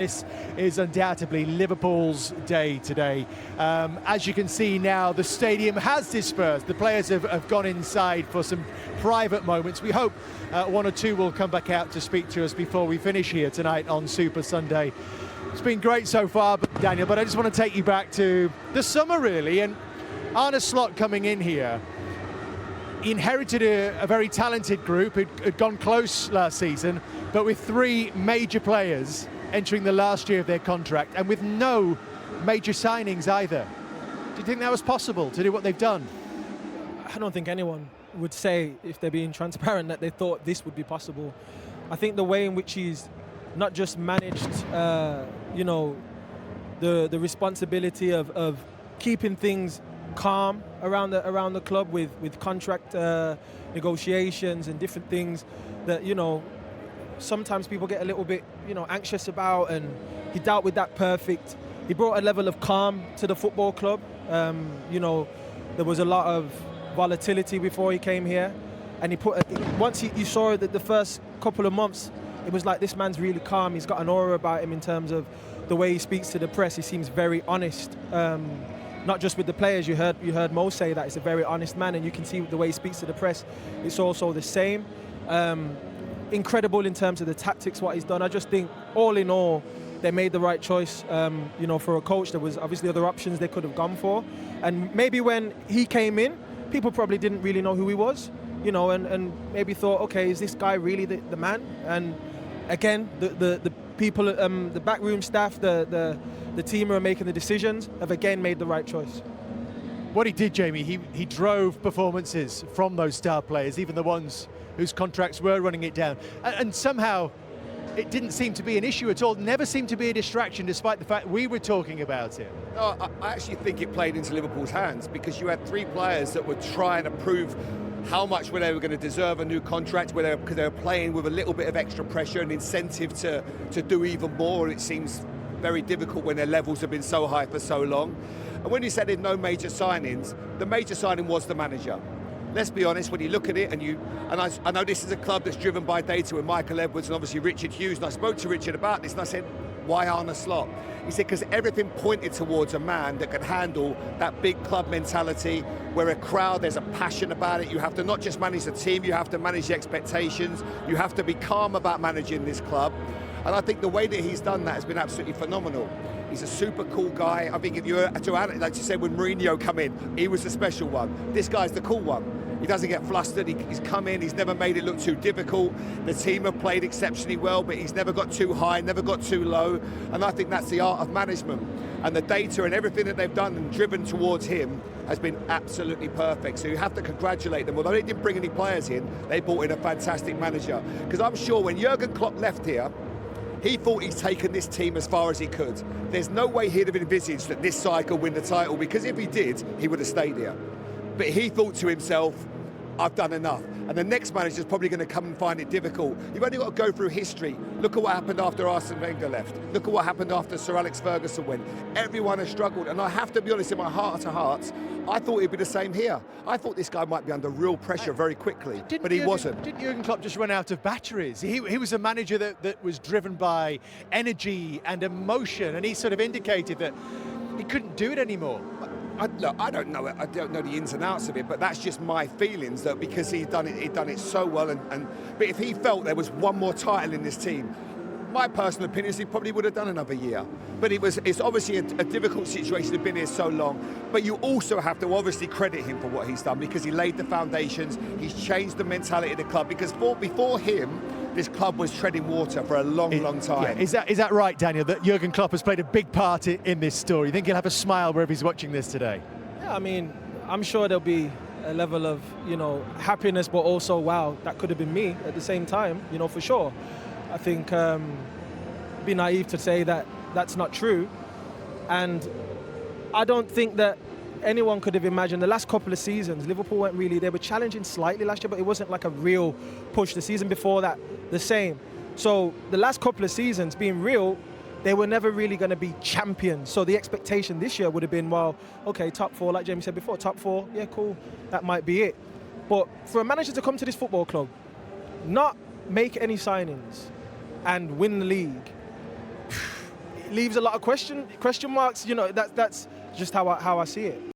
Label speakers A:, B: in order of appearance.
A: This is undoubtedly Liverpool's day today. As you can see now, the stadium has dispersed. The players have gone inside for some private moments. We hope one or two will come back out to speak to us before we finish here tonight on Super Sunday. It's been great so far, Daniel, but I just want to take you back to the summer, really. And Arne Slot coming in here, he inherited a very talented group. It had gone close last season, but with three major players entering the last year of their contract and with no major signings either. Do you think that was possible to do what they've done?
B: I don't think anyone would say, if they're being transparent, that they thought this would be possible. I think the way in which he's not just managed, the responsibility of keeping things calm around the club with contract negotiations and different things that, sometimes people get a little bit, anxious about, and he dealt with that perfect. He brought a level of calm to the football club. There was a lot of volatility before he came here, and once you saw that the first couple of months, it was like, this man's really calm. He's got an aura about him in terms of the way he speaks to the press. He seems very honest. Not just with the players. You heard Mo say that he's a very honest man, and you can see the way he speaks to the press. It's also the same. Incredible in terms of the tactics, what he's done. I just think, all in all, they made the right choice. For a coach, there was obviously other options they could have gone for. And maybe when he came in, people probably didn't really know who he was, and maybe thought, okay, is this guy really the man? And again, the people, the backroom staff, the team who are making the decisions have again made the right choice.
A: What he did, Jamie, he drove performances from those star players, even the ones whose contracts were running it down. And somehow it didn't seem to be an issue at all, never seemed to be a distraction, despite the fact we were talking about it.
C: No, I actually think it played into Liverpool's hands, because you had three players that were trying to prove how much they were going to deserve a new contract, because they were playing with a little bit of extra pressure and incentive to do even more. And it seems very difficult when their levels have been so high for so long. And when you said there's no major signings, the major signing was the manager. Let's be honest, when you look at it, and I know this is a club that's driven by data with Michael Edwards and obviously Richard Hughes, and I spoke to Richard about this, and I said, why Arne Slot? He said, because everything pointed towards a man that can handle that big club mentality, where a crowd, there's a passion about it. You have to not just manage the team, you have to manage the expectations, you have to be calm about managing this club. And I think the way that he's done that has been absolutely phenomenal. He's a super cool guy. I think if you were to add it, like you said, when Mourinho come in, he was the special one. This guy's the cool one. He doesn't get flustered. He's come in, he's never made it look too difficult. The team have played exceptionally well, but he's never got too high, never got too low. And I think that's the art of management. And the data and everything that they've done and driven towards him has been absolutely perfect. So you have to congratulate them. Although they didn't bring any players in, they brought in a fantastic manager. Because I'm sure when Jurgen Klopp left here, he thought he's taken this team as far as he could. There's no way he'd have envisaged that this side could win the title, because if he did, he would have stayed here. But he thought to himself, I've done enough. And the next manager's probably going to come and find it difficult. You've only got to go through history. Look at what happened after Arsene Wenger left. Look at what happened after Sir Alex Ferguson went. Everyone has struggled. And I have to be honest, in my heart to hearts, I thought it'd be the same here. I thought this guy might be under real pressure very quickly, but he wasn't.
A: Didn't Jurgen Klopp just run out of batteries? He was a manager that was driven by energy and emotion, and he sort of indicated that he couldn't do it anymore.
C: Look, I don't know the ins and outs of it, but that's just my feelings, that because he'd done it so well, but if he felt there was one more title in this team, my personal opinion is he probably would have done another year. But it's obviously a difficult situation to have been here so long. But you also have to obviously credit him for what he's done, because he laid the foundations, he's changed the mentality of the club, because before him, this club was treading water for a long time.
A: Yeah. Is that right, Daniel, that Jurgen Klopp has played a big part in this story? You think he'll have a smile wherever he's watching this today?
B: Yeah, I'm sure there'll be a level of, happiness, but also, wow, that could have been me at the same time, for sure. I think it'd be naive to say that that's not true. And I don't think that anyone could have imagined the last couple of seasons, Liverpool they were challenging slightly last year, but it wasn't like a real push. The season before that, the same. So the last couple of seasons, being real, they were never really going to be champions. So the expectation this year would have been, well, okay, top four, like Jamie said before, top four, yeah, cool, that might be it. But for a manager to come to this football club, not make any signings, and win the league, leaves a lot of question marks. You know, that's just how I see it.